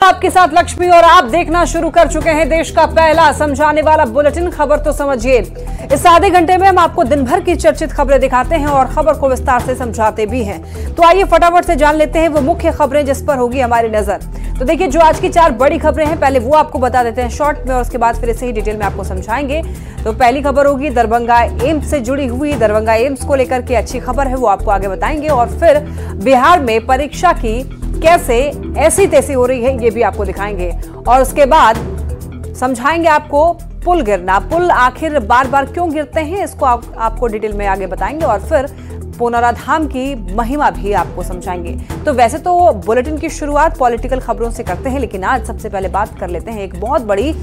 आपके साथ लक्ष्मी और आप देखना शुरू कर चुके हैं देश का पहला समझाने वाला बुलेटिन खबर तो समझिए। इस आधे घंटे में हम आपको दिन भर की चर्चित खबरें दिखाते हैं और खबर को विस्तार से समझाते भी हैं। तो आइए फटाफट से जान लेते हैं वो मुख्य खबरें जिस पर होगी हमारी नजर। तो देखिए, जो आज की 4 बड़ी खबरें हैं पहले वो आपको बता देते हैं शॉर्ट में और उसके बाद फिर इसे ही डिटेल में आपको समझाएंगे। तो पहली खबर होगी दरभंगा एम्स से जुड़ी हुई। दरभंगा एम्स को लेकर के अच्छी खबर है, वो आपको आगे बताएंगे। और फिर बिहार में परीक्षा की कैसे ऐसी तैसी हो रही है ये भी आपको दिखाएंगे। और उसके बाद समझाएंगे आपको पुल गिरना, पुल आखिर बार बार क्यों गिरते हैं इसको आपको डिटेल में आगे बताएंगे। और फिर पुनराधाम की महिमा भी आपको समझाएंगे। तो वैसे तो बुलेटिन की शुरुआत पॉलिटिकल खबरों से करते हैं, लेकिन आज सबसे पहले बात कर लेते हैं एक बहुत बड़ी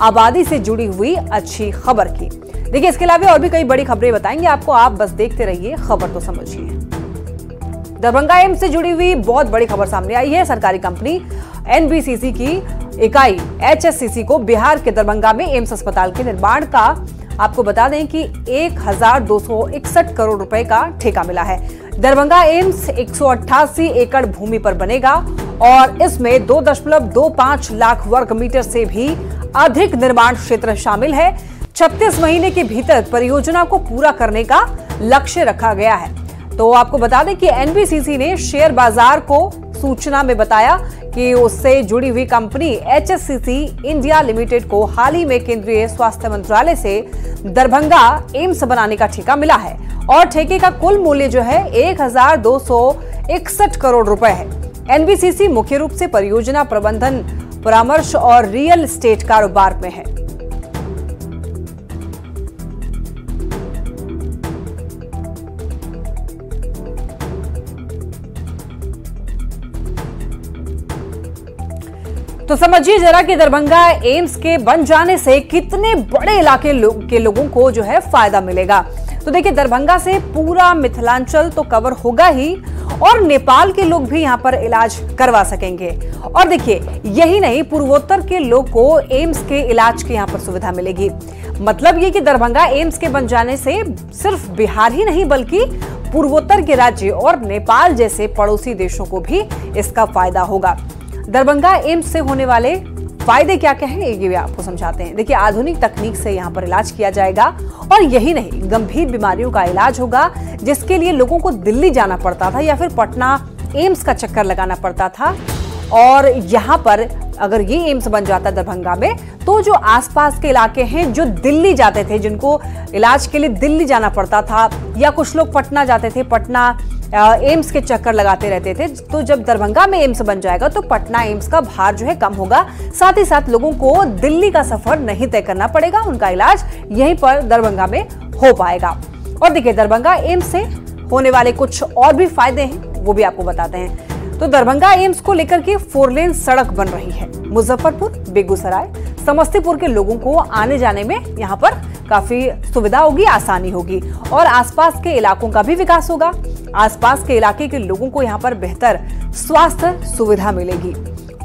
आबादी से जुड़ी हुई अच्छी खबर की। देखिए, इसके अलावा और भी कई बड़ी खबरें बताएंगे आपको, आप बस देखते रहिए खबर तो समझिए। दरभंगा एम्स से जुड़ी हुई बहुत बड़ी खबर सामने आई है। सरकारी कंपनी एनबीसीसी की इकाई एचएससीसी को बिहार के दरभंगा में एम्स अस्पताल के निर्माण का आपको बता दें कि 1261 करोड़ रुपए का ठेका मिला है। दरभंगा एम्स 188 एकड़ भूमि पर बनेगा और इसमें 2.25 लाख वर्ग मीटर से भी अधिक निर्माण क्षेत्र शामिल है। 36 महीने के भीतर परियोजना को पूरा करने का लक्ष्य रखा गया है। तो आपको बता दें कि एनबीसीसी ने शेयर बाजार को सूचना में बताया कि उससे जुड़ी हुई कंपनी एचएससीसी इंडिया लिमिटेड को हाल ही में केंद्रीय स्वास्थ्य मंत्रालय से दरभंगा एम्स बनाने का ठेका मिला है और ठेके का कुल मूल्य जो है 1261 करोड़ रुपए है। एनबीसीसी मुख्य रूप से परियोजना प्रबंधन, परामर्श और रियल एस्टेट कारोबार में है। तो समझिए जरा कि दरभंगा एम्स के बन जाने से कितने बड़े इलाके के लोगों को जो है फायदा मिलेगा। तो देखिए, दरभंगा से पूरा मिथिलांचल तो कवर होगा ही और नेपाल के लोग भी यहां पर इलाज करवा सकेंगे। और देखिए, यही नहीं, पूर्वोत्तर के लोग को एम्स के इलाज की यहां पर सुविधा मिलेगी। मतलब ये कि दरभंगा एम्स के बन जाने से सिर्फ बिहार ही नहीं बल्कि पूर्वोत्तर के राज्य और नेपाल जैसे पड़ोसी देशों को भी इसका फायदा होगा। दरभंगा एम्स से होने वाले फायदे क्या क्या हैं ये भी आपको समझाते हैं। देखिए, आधुनिक तकनीक से यहाँ पर इलाज किया जाएगा और यही नहीं, गंभीर बीमारियों का इलाज होगा जिसके लिए लोगों को दिल्ली जाना पड़ता था या फिर पटना एम्स का चक्कर लगाना पड़ता था। और यहाँ पर अगर ये एम्स बन जाता दरभंगा में तो जो आसपास के इलाके हैं जो दिल्ली जाते थे, जिनको इलाज के लिए दिल्ली जाना पड़ता था या कुछ लोग पटना जाते थे, पटना एम्स के चक्कर लगाते रहते थे, तो जब दरभंगा में एम्स बन जाएगा तो पटना एम्स का भार जो है कम होगा। साथ ही साथ लोगों को दिल्ली का सफर नहीं तय करना पड़ेगा, उनका इलाज यहीं पर दरभंगा में हो पाएगा। और देखिए, दरभंगा एम्स से होने वाले कुछ और भी फायदे हैं वो भी आपको बताते हैं। तो दरभंगा एम्स को लेकर के 4 लेन सड़क बन रही है। मुजफ्फरपुर, बेगूसराय, समस्तीपुर के लोगों को आने जाने में यहाँ पर काफी सुविधा होगी, आसानी होगी और आसपास के इलाकों का भी विकास होगा। आसपास के इलाके के लोगों को यहाँ पर बेहतर स्वास्थ्य सुविधा मिलेगी।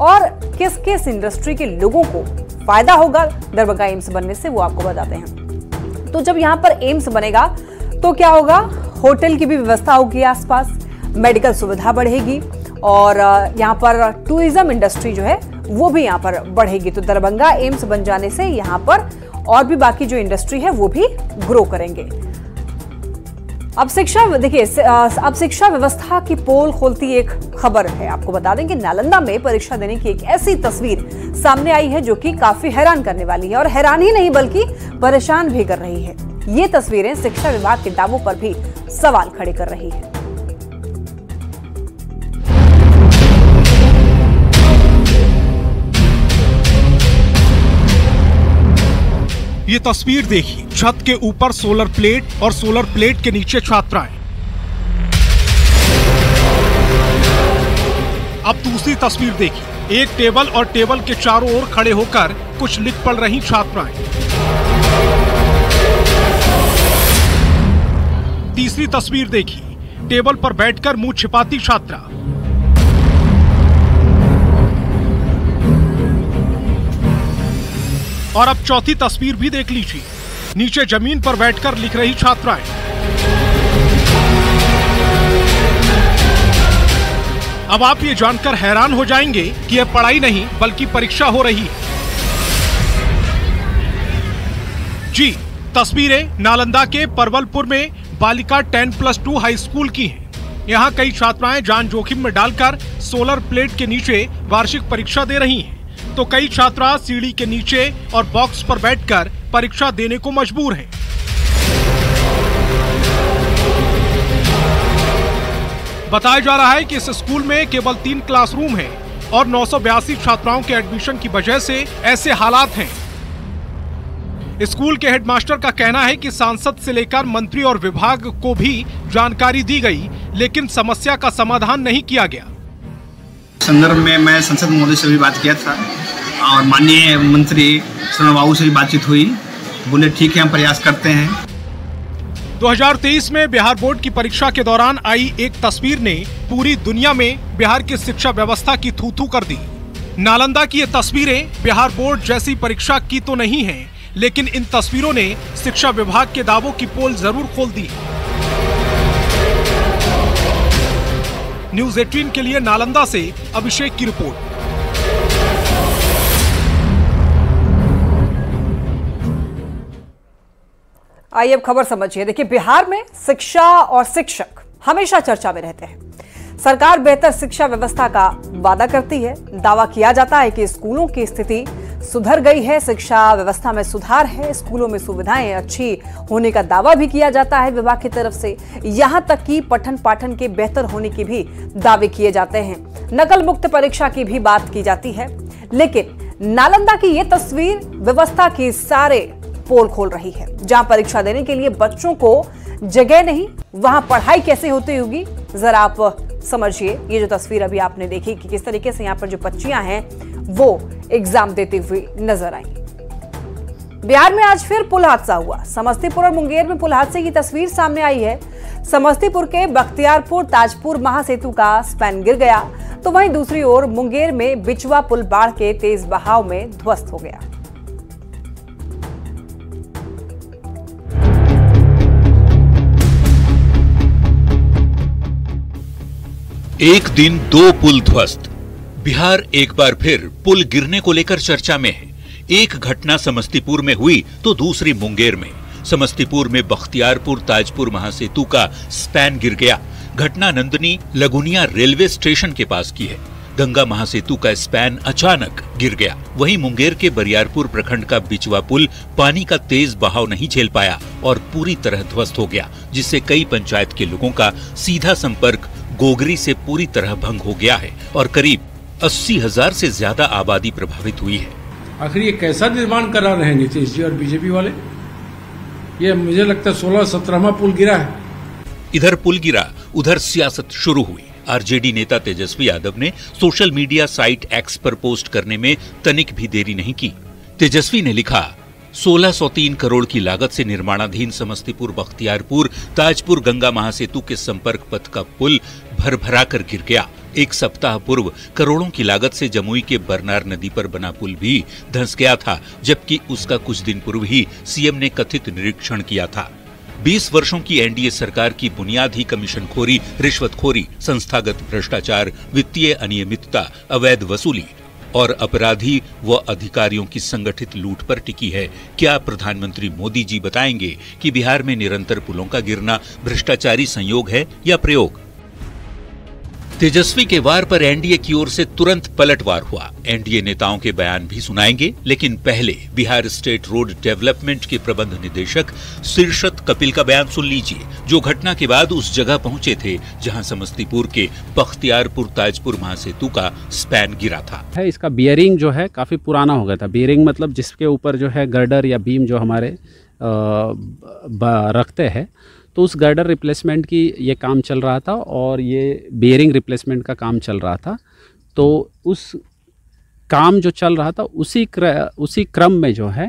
और किस किस इंडस्ट्री के लोगों को फायदा होगा दरभंगा एम्स बनने से वो आपको बताते हैं। तो जब यहाँ पर एम्स बनेगा तो क्या होगा, होटल की भी व्यवस्था होगी, आसपास मेडिकल सुविधा बढ़ेगी और यहाँ पर टूरिज्म इंडस्ट्री जो है वो भी यहाँ पर बढ़ेगी। तो दरभंगा एम्स बन जाने से यहाँ पर और भी बाकी जो इंडस्ट्री है वो भी ग्रो करेंगे। अब शिक्षा, देखिए, अब शिक्षा व्यवस्था की पोल खोलती एक खबर है। आपको बता दें कि नालंदा में परीक्षा देने की एक ऐसी तस्वीर सामने आई है जो कि काफी हैरान करने वाली है और हैरान ही नहीं बल्कि परेशान भी कर रही है। ये तस्वीरें शिक्षा विभाग के दावों पर भी सवाल खड़े कर रही है। ये तस्वीर देखिए, छत के ऊपर सोलर प्लेट और सोलर प्लेट के नीचे छात्राएं। अब दूसरी तस्वीर देखिए, एक टेबल और टेबल के चारों ओर खड़े होकर कुछ लिख पढ़ रही छात्राएं। तीसरी तस्वीर देखिए, टेबल पर बैठकर मुंह छिपाती छात्रा। और अब चौथी तस्वीर भी देख लीजिए, नीचे जमीन पर बैठकर लिख रही छात्राएं। अब आप ये जानकर हैरान हो जाएंगे कि यह पढ़ाई नहीं बल्कि परीक्षा हो रही है। जी, तस्वीरें नालंदा के परवलपुर में बालिका 10+2 हाई स्कूल की हैं। यहाँ कई छात्राएं जान जोखिम में डालकर सोलर प्लेट के नीचे वार्षिक परीक्षा दे रही हैं, तो कई छात्रा सीढ़ी के नीचे और बॉक्स पर बैठकर परीक्षा देने को मजबूर हैं। बताया जा रहा है कि इस स्कूल में केवल 3 क्लासरूम हैं और 982 छात्राओं के एडमिशन की वजह से ऐसे हालात हैं। स्कूल के हेडमास्टर का कहना है कि सांसद से लेकर मंत्री और विभाग को भी जानकारी दी गई, लेकिन समस्या का समाधान नहीं किया गया। संदर्भ में मैं संसद महोदय से भी बात किया था और माननीय मंत्री शरण बाबू से भी बातचीत हुई। बोले ठीक है, हम प्रयास करते हैं। 2023 में बिहार बोर्ड की परीक्षा के दौरान आई एक तस्वीर ने पूरी दुनिया में बिहार की शिक्षा व्यवस्था की थू-थू कर दी। नालंदा की ये तस्वीरें बिहार बोर्ड जैसी परीक्षा की तो नहीं है, लेकिन इन तस्वीरों ने शिक्षा विभाग के दावों की पोल जरूर खोल दी। न्यूज़ 18 के लिए नालंदा से अभिषेक की रिपोर्ट। आइए अब खबर समझिए। देखिए, बिहार में शिक्षा और शिक्षक हमेशा चर्चा में रहते हैं। सरकार बेहतर शिक्षा व्यवस्था का वादा करती है। दावा किया जाता है कि स्कूलों की स्थिति सुधर गई है, शिक्षा व्यवस्था में सुधार है, स्कूलों में सुविधाएं अच्छी होने का दावा भी किया जाता है विभाग की तरफ से। यहां तक कि पठन पाठन के बेहतर होने की भी दावे किए जाते हैं। नकल मुक्त परीक्षा की भी बात की जाती है। लेकिन नालंदा की ये तस्वीर व्यवस्था की सारे पोल खोल रही है। जहां परीक्षा देने के लिए बच्चों को जगह नहीं, वहां पढ़ाई कैसे होती होगी, जरा आप समझिए। ये जो तस्वीर अभी आपने देखी कि किस तरीके से यहाँ पर जो बच्चियां हैं वो एग्जाम देती हुई नजर आई। बिहार में आज फिर पुल हादसा हुआ। समस्तीपुर और मुंगेर में पुल हादसे की तस्वीर सामने आई है। समस्तीपुर के बख्तियारपुर ताजपुर महासेतु का स्पैन गिर गया, तो वहीं दूसरी ओर मुंगेर में बिचवा पुल बाढ़ के तेज बहाव में ध्वस्त हो गया। एक दिन 2 पुल ध्वस्त। बिहार एक बार फिर पुल गिरने को लेकर चर्चा में है। एक घटना समस्तीपुर में हुई तो दूसरी मुंगेर में। समस्तीपुर में बख्तियारपुर ताजपुर महासेतु का स्पैन गिर गया। घटना नंदनी लगुनिया रेलवे स्टेशन के पास की है। गंगा महासेतु का स्पैन अचानक गिर गया। वहीं मुंगेर के बरियारपुर प्रखंड का बिचवा पुल पानी का तेज बहाव नहीं झेल पाया और पूरी तरह ध्वस्त हो गया, जिससे कई पंचायत के लोगों का सीधा संपर्क गोगरी से पूरी तरह भंग हो गया है और करीब 80,000 से ज्यादा आबादी प्रभावित हुई है। आखिर ये कैसा निर्माण करा रहे हैं नीतीश और बीजेपी वाले? ये मुझे लगता है 16-17वां पुल गिरा है। इधर पुल गिरा, उधर सियासत शुरू हुई। आरजेडी नेता तेजस्वी यादव ने सोशल मीडिया साइट एक्स पर पोस्ट करने में तनिक भी देरी नहीं की। तेजस्वी ने लिखा, 1603 करोड़ की लागत से निर्माणाधीन समस्तीपुर बख्तियारपुर ताजपुर गंगा महासेतु के संपर्क पथ का पुल भरभरा कर गिर गया। एक सप्ताह पूर्व करोड़ों की लागत से जमुई के बरनार नदी पर बना पुल भी धंस गया था, जबकि उसका कुछ दिन पूर्व ही सीएम ने कथित निरीक्षण किया था। 20 वर्षों की एनडीए सरकार की बुनियादी कमीशनखोरी, रिश्वतखोरी, संस्थागत भ्रष्टाचार, वित्तीय अनियमितता, अवैध वसूली और अपराधी व अधिकारियों की संगठित लूट पर टिकी है। क्या प्रधानमंत्री मोदी जी बताएंगे कि बिहार में निरंतर पुलों का गिरना भ्रष्टाचारी संयोग है या प्रयोग? तेजस्वी के वार पर एनडीए की ओर से तुरंत पलटवार हुआ। एनडीए नेताओं के बयान भी सुनाएंगे, लेकिन पहले बिहार स्टेट रोड डेवलपमेंट के प्रबंध निदेशक शीर्षत कपिल का बयान सुन लीजिए, जो घटना के बाद उस जगह पहुंचे थे जहां समस्तीपुर के बख्तियारपुर ताजपुर महासेतु का स्पैन गिरा था। इसका बियरिंग जो है काफी पुराना हो गया था। बियरिंग मतलब जिसके ऊपर जो है गर्डर या बीम जो हमारे रखते हैं, तो उस गर्डर रिप्लेसमेंट की ये काम चल रहा था और ये बेयरिंग रिप्लेसमेंट का काम चल रहा था। तो उस काम जो चल रहा था उसी क्रम में जो है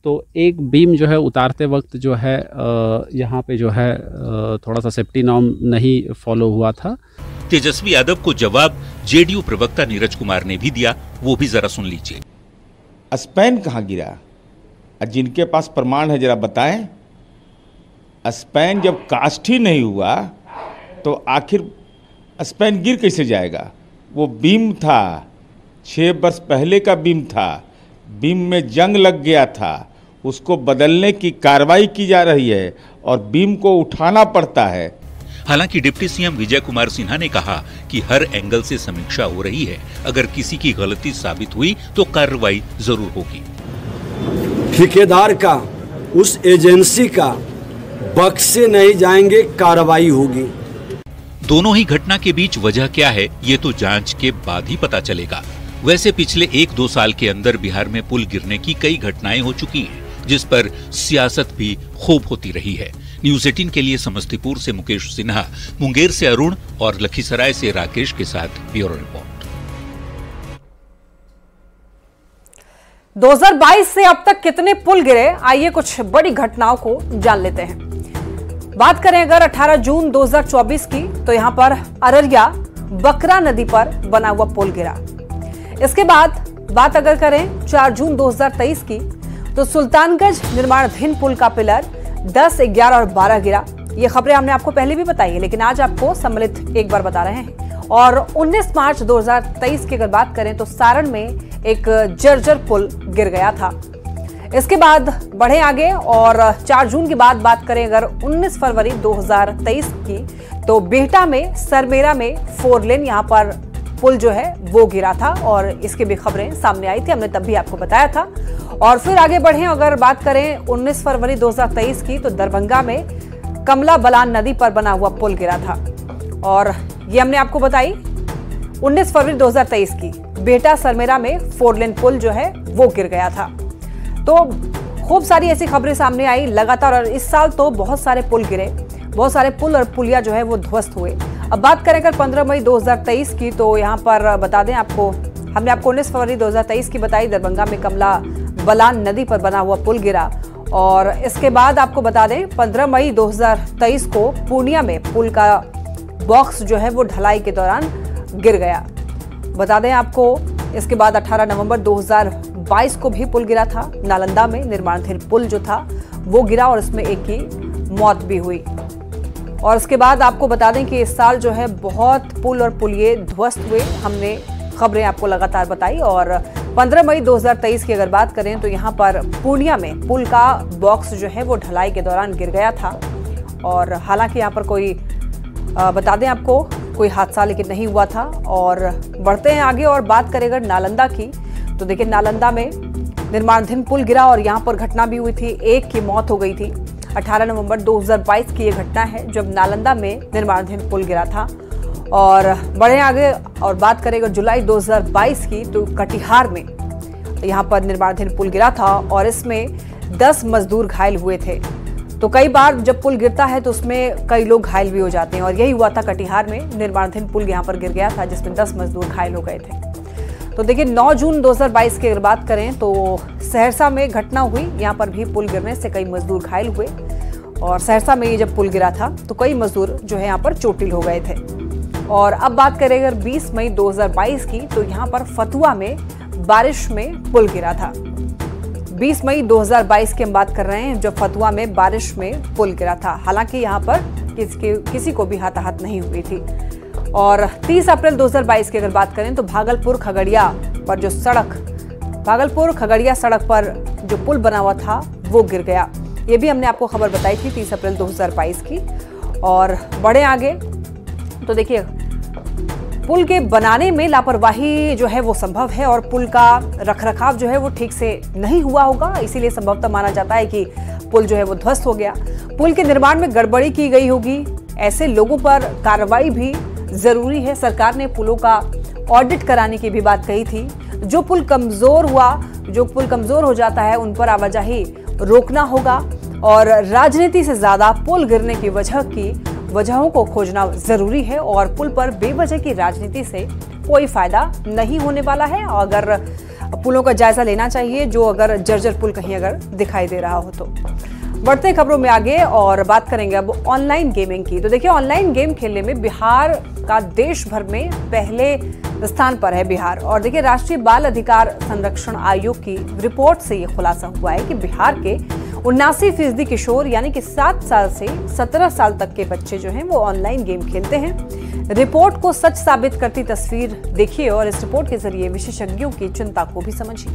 तो एक बीम जो है उतारते वक्त जो है यहाँ पे जो है थोड़ा सा सेफ्टी नॉर्म नहीं फॉलो हुआ था। तेजस्वी यादव को जवाब जेडीयू प्रवक्ता नीरज कुमार ने भी दिया, वो भी जरा सुन लीजिए। स्पैन कहाँ गिरा? जिनके पास प्रमाण है जरा बताएं। स्पैन जब कास्ट ही नहीं हुआ तो आखिर स्पैन गिर कैसे जाएगा? वो बीम था, 6 वर्ष पहले का बीम था, बीम में जंग लग गया था, उसको बदलने की कार्रवाई की जा रही है और बीम को उठाना पड़ता है। हालांकि डिप्टी सीएम विजय कुमार सिन्हा ने कहा कि हर एंगल से समीक्षा हो रही है, अगर किसी की गलती साबित हुई तो कार्रवाई जरूर होगी। ठेकेदार का, उस एजेंसी का बख्शे नहीं जाएंगे, कार्रवाई होगी। दोनों ही घटना के बीच वजह क्या है, ये तो जांच के बाद ही पता चलेगा। वैसे पिछले 1-2 साल के अंदर बिहार में पुल गिरने की कई घटनाएं हो चुकी हैं, जिस पर सियासत भी खूब होती रही है। न्यूज़ 18 के लिए समस्तीपुर से मुकेश सिन्हा, मुंगेर से अरुण और लखीसराय से राकेश के साथ ब्यूरो रिपोर्ट। 2022 से अब तक कितने पुल गिरे, आइए कुछ बड़ी घटनाओं को जान लेते हैं। बात करें अगर 18 जून 2024 की, तो यहां पर अररिया बकरा नदी पर बना हुआ पुल गिरा। इसके बाद बात अगर करें 4 जून 2023 की, तो सुल्तानगंज निर्माणाधीन पुल का पिलर 10, 11 और 12 गिरा। ये खबरें हमने आपको पहले भी बताई है, लेकिन आज आपको सम्मिलित एक बार बता रहे हैं। और 19 मार्च 2023 की अगर बात करें तो सारण में एक जर्जर पुल गिर गया था। इसके बाद बढ़े आगे और 4 जून के बाद बात करें अगर 19 फरवरी 2023 की, तो बिहटा में सरमेरा में 4 लेन यहां पर पुल जो है वो गिरा था और इसकी भी खबरें सामने आई थी, हमने तब भी आपको बताया था। और फिर आगे बढ़े अगर बात करें 19 फरवरी 2023 की, तो दरभंगा में कमला बलान नदी पर बना हुआ पुल गिरा था और ये हमने आपको बताई 19 फरवरी 2023 की। बेटा सरमेरा में 4 लेन पुल जो है वो गिर गया था। तो खूब सारी ऐसी खबरें सामने आई लगातार, और इस साल तो बहुत सारे पुल गिरे, बहुत सारे पुल और पुलिया जो है वो ध्वस्त हुए। अब बात करें अगर 15 मई 2023 की, तो यहाँ पर बता दें आपको, हमने आपको 19 फरवरी 2023 की बताई, दरभंगा में कमला बलान नदी पर बना हुआ पुल गिरा। और इसके बाद आपको बता दें 15 मई 2023 को पूर्णिया में पुल का बॉक्स जो है वो ढलाई के दौरान गिर गया। बता दें आपको इसके बाद 18 नवंबर 2022 को भी पुल गिरा था। नालंदा में निर्माणाधीन पुल जो था वो गिरा और इसमें एक की मौत भी हुई। और इसके बाद आपको बता दें कि इस साल जो है बहुत पुल और पुलिये ध्वस्त हुए, हमने खबरें आपको लगातार बताई। और 15 मई 2023 की अगर बात करें तो यहाँ पर पूर्णिया में पुल का बॉक्स जो है वो ढलाई के दौरान गिर गया था। और हालांकि यहाँ पर कोई बता दें आपको कोई हादसा लेकिन नहीं हुआ था। और बढ़ते हैं आगे और बात करें अगर नालंदा की, तो देखिए नालंदा में निर्माणाधीन पुल गिरा और यहाँ पर घटना भी हुई थी, एक की मौत हो गई थी। 18 नवंबर 2022 की ये घटना है जब नालंदा में निर्माणाधीन पुल गिरा था। और बढ़े आगे और बात करें अगर जुलाई 2022 की, तो कटिहार में यहाँ पर निर्माणाधीन पुल गिरा था और इसमें 10 मजदूर घायल हुए थे। तो कई बार जब पुल गिरता है तो उसमें कई लोग घायल भी हो जाते हैं और यही हुआ था कटिहार में, निर्माणाधीन पुल यहाँ पर गिर गया था जिसमें 10 मजदूर घायल हो गए थे। तो देखिए 9 जून 2022 की अगर बात करें तो सहरसा में घटना हुई, यहाँ पर भी पुल गिरने से कई मजदूर घायल हुए। और सहरसा में ये जब पुल गिरा था तो कई मजदूर जो है यहाँ पर चोटिल हो गए थे। और अब बात करें अगर 20 मई 2022 की, तो यहाँ पर फतुआ में बारिश में पुल गिरा था। 20 मई 2022 की हम बात कर रहे हैं जब फतुआ में बारिश में पुल गिरा था। हालांकि यहाँ पर किसी को भी हताहत नहीं हुई थी। और 30 अप्रैल 2022 की अगर बात करें तो भागलपुर खगड़िया पर जो भागलपुर खगड़िया सड़क पर जो पुल बना हुआ था वो गिर गया। ये भी हमने आपको खबर बताई थी 30 अप्रैल 2022 की। और बढ़े आगे तो देखिए पुल के बनाने में लापरवाही जो है वो संभव है और पुल का रखरखाव जो है वो ठीक से नहीं हुआ होगा, इसीलिए संभवतः माना जाता है कि पुल जो है वो ध्वस्त हो गया। पुल के निर्माण में गड़बड़ी की गई होगी, ऐसे लोगों पर कार्रवाई भी जरूरी है। सरकार ने पुलों का ऑडिट कराने की भी बात कही थी। जो पुल कमजोर हो जाता है उन पर आवाजाही रोकना होगा और राजनीति से ज्यादा पुल गिरने की वजहों को खोजना जरूरी है। और पुल पर बेवजह की राजनीति से कोई फायदा नहीं होने वाला है। अगर पुलों का जायजा लेना चाहिए जो अगर जर्जर पुल कहीं अगर दिखाई दे रहा हो तो। बढ़ते खबरों में आगे और बात करेंगे अब ऑनलाइन गेमिंग की। तो देखिए ऑनलाइन गेम खेलने में बिहार का देश भर में पहले स्थान पर है बिहार। और देखिए राष्ट्रीय बाल अधिकार संरक्षण आयोग की रिपोर्ट से ये खुलासा हुआ है कि बिहार के 79% किशोर यानी कि 7 साल से 17 साल तक के बच्चे जो हैं वो ऑनलाइन गेम खेलते हैं। रिपोर्ट को सच साबित करती तस्वीर देखिए और इस रिपोर्ट के जरिए विशेषज्ञों की चिंता को भी समझिए।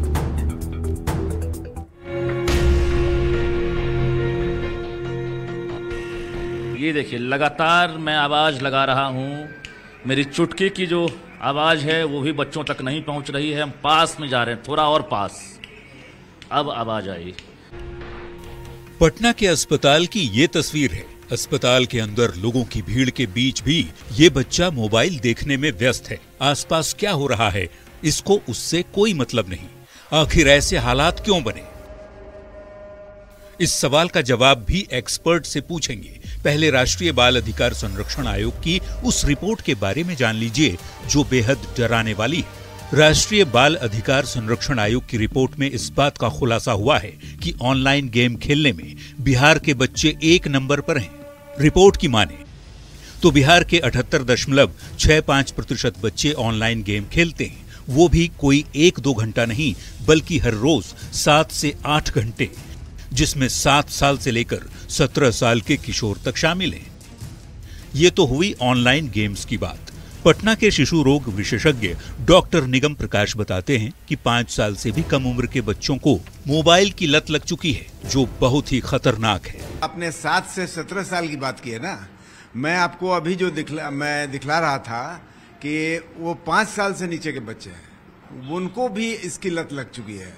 ये देखिए, लगातार मैं आवाज लगा रहा हूं, मेरी चुटकी की जो आवाज है वो भी बच्चों तक नहीं पहुंच रही है। हम पास में जा रहे हैं, थोड़ा और पास। अब आवाज आई। पटना के अस्पताल की ये तस्वीर है। अस्पताल के अंदर लोगों की भीड़ के बीच भी ये बच्चा मोबाइल देखने में व्यस्त है। आसपास क्या हो रहा है इसको उससे कोई मतलब नहीं। आखिर ऐसे हालात क्यों बने? इस सवाल का जवाब भी एक्सपर्ट से पूछेंगे। पहले राष्ट्रीय बाल अधिकार संरक्षण आयोग की उस रिपोर्ट के बारे में जान लीजिए जो बेहद डराने वाली है। राष्ट्रीय बाल अधिकार संरक्षण आयोग की रिपोर्ट में इस बात का खुलासा हुआ है कि ऑनलाइन गेम खेलने में बिहार के बच्चे 1 नंबर पर हैं। रिपोर्ट की माने तो बिहार के 78.65% बच्चे ऑनलाइन गेम खेलते हैं, वो भी कोई 1-2 घंटा नहीं बल्कि हर रोज 7 से 8 घंटे, जिसमें 7 साल से लेकर 17 साल के किशोर तक शामिल हैं। ये तो हुई ऑनलाइन गेम्स की बात। पटना के शिशु रोग विशेषज्ञ डॉक्टर निगम प्रकाश बताते हैं कि 5 साल से भी कम उम्र के बच्चों को मोबाइल की लत लग चुकी है, जो बहुत ही खतरनाक है। आपने 7 से 17 साल की बात की है ना, मैं आपको अभी जो दिखला रहा था कि वो 5 साल से नीचे के बच्चे हैं, उनको भी इसकी लत लग चुकी है।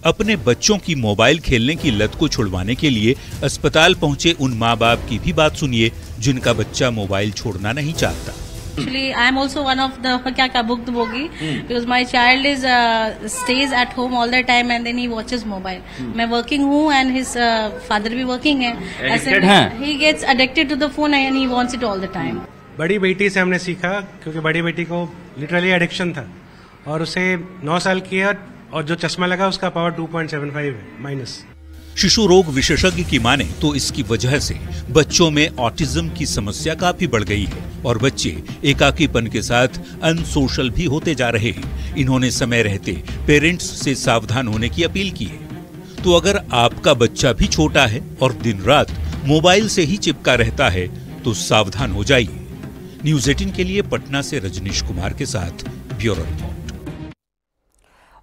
अपने बच्चों की मोबाइल खेलने की लत को छुड़वाने के लिए अस्पताल पहुंचे उन माँ बाप की भी बात सुनिए जिनका बच्चा मोबाइल छोड़ना नहीं चाहता। Actually, I am also one of the bhuktabogi because my child is stays at home all the time and then he watches mobile. मैं working हूँ and his father भी working है। He gets addicted to the phone and he wants it all the time. बड़ी बेटी से हमने सीखा क्योंकि बड़ी बेटी को लिटरली एडिक्शन था और उसे 9 साल की है और जो चश्मा लगा उसका पावर 2.75 है माइनस। शिशु रोग विशेषज्ञ की माने तो इसकी वजह से बच्चों में ऑटिज्म की समस्या काफी बढ़ गई है और बच्चे एकाकीपन के साथ अनसोशल भी होते जा रहे हैं। इन्होंने समय रहते पेरेंट्स से सावधान होने की अपील की है। तो अगर आपका बच्चा भी छोटा है और दिन रात मोबाइल से ही चिपका रहता है तो सावधान हो जाइए। न्यूज़ 18 के लिए पटना से रजनीश कुमार के साथ ब्यूरो रिपोर्ट।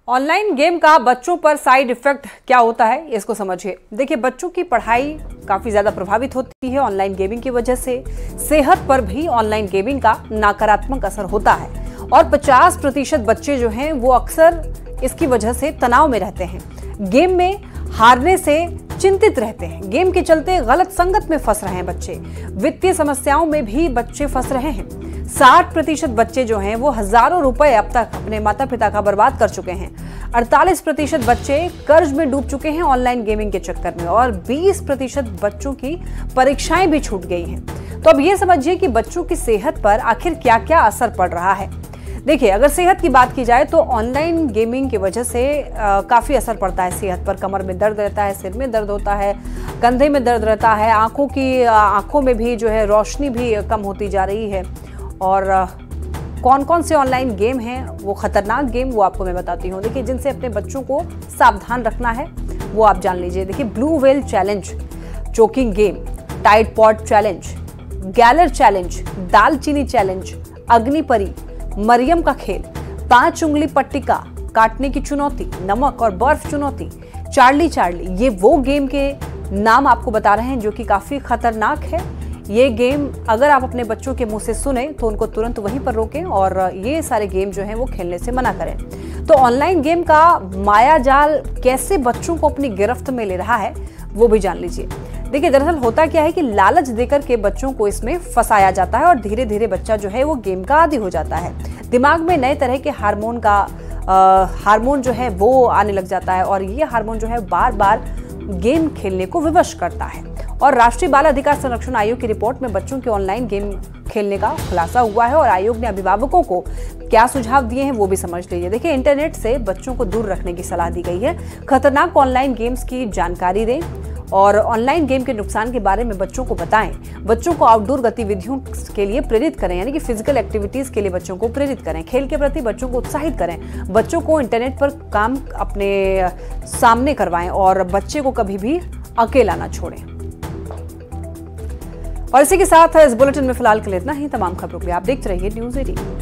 ऑनलाइन गेम का बच्चों पर साइड इफेक्ट क्या होता है इसको समझिए। देखिए, बच्चों की पढ़ाई काफी ज्यादा प्रभावित होती है ऑनलाइन गेमिंग की वजह से। सेहत पर भी ऑनलाइन गेमिंग का नकारात्मक असर होता है और 50% बच्चे जो हैं वो अक्सर इसकी वजह से तनाव में रहते हैं, गेम में हारने से चिंतित रहते हैं, गेम के चलते गलत संगत में फंस रहे हैं बच्चे, वित्तीय समस्याओं में भी बच्चे फंस रहे हैं। 60% बच्चे जो हैं वो हजारों रुपए अब तक अपने माता पिता का बर्बाद कर चुके हैं। 48% बच्चे कर्ज में डूब चुके हैं ऑनलाइन गेमिंग के चक्कर में और 20% बच्चों की परीक्षाएं भी छूट गई हैं। तो अब ये समझिए कि बच्चों की सेहत पर आखिर क्या क्या असर पड़ रहा है। देखिए, अगर सेहत की बात की जाए तो ऑनलाइन गेमिंग की वजह से काफ़ी असर पड़ता है सेहत पर। कमर में दर्द रहता है, सिर में दर्द होता है, कंधे में दर्द रहता है, आंखों में भी जो है रोशनी भी कम होती जा रही है। और कौन कौन से ऑनलाइन गेम हैं वो खतरनाक गेम, वो आपको मैं बताती हूँ। देखिए, जिनसे अपने बच्चों को सावधान रखना है वो आप जान लीजिए। देखिए, blue whale challenge, choking game, tide pod challenge, गैलर चैलेंज, दालचीनी चैलेंज, अग्निपरी, मरियम का खेल, 5 उंगली पट्टिका, काटने की चुनौती, नमक और बर्फ चुनौती, चार्ली चार्ली, ये वो गेम के नाम आपको बता रहे हैं जो कि काफी खतरनाक है। ये गेम अगर आप अपने बच्चों के मुंह से सुने तो उनको तुरंत वहीं पर रोकें और ये सारे गेम जो हैं वो खेलने से मना करें। तो ऑनलाइन गेम का मायाजाल कैसे बच्चों को अपनी गिरफ्त में ले रहा है वो भी जान लीजिए। देखिए, दरअसल होता क्या है कि लालच देकर के बच्चों को इसमें फंसाया जाता है और धीरे धीरे बच्चा जो है वो गेम का आदी हो जाता है। दिमाग में नए तरह के हार्मोन जो है वो आने लग जाता है और ये हार्मोन जो है बार बार गेम खेलने को विवश करता है। और राष्ट्रीय बाल अधिकार संरक्षण आयोग की रिपोर्ट में बच्चों के ऑनलाइन गेम खेलने का खुलासा हुआ है और आयोग ने अभिभावकों को क्या सुझाव दिए हैं वो भी समझ लीजिए। देखिए, इंटरनेट से बच्चों को दूर रखने की सलाह दी गई है। खतरनाक ऑनलाइन गेम्स की जानकारी दें और ऑनलाइन गेम के नुकसान के बारे में बच्चों को बताएं। बच्चों को आउटडोर गतिविधियों के लिए प्रेरित करें, यानी कि फिजिकल एक्टिविटीज के लिए बच्चों को प्रेरित करें। खेल के प्रति बच्चों को उत्साहित करें। बच्चों को इंटरनेट पर काम अपने सामने करवाएं और बच्चे को कभी भी अकेला ना छोड़ें। और इसी के साथ इस बुलेटिन में फिलहाल के लिए इतना ही। तमाम खबरों के लिए आप देखते रहिए न्यूज़ 18।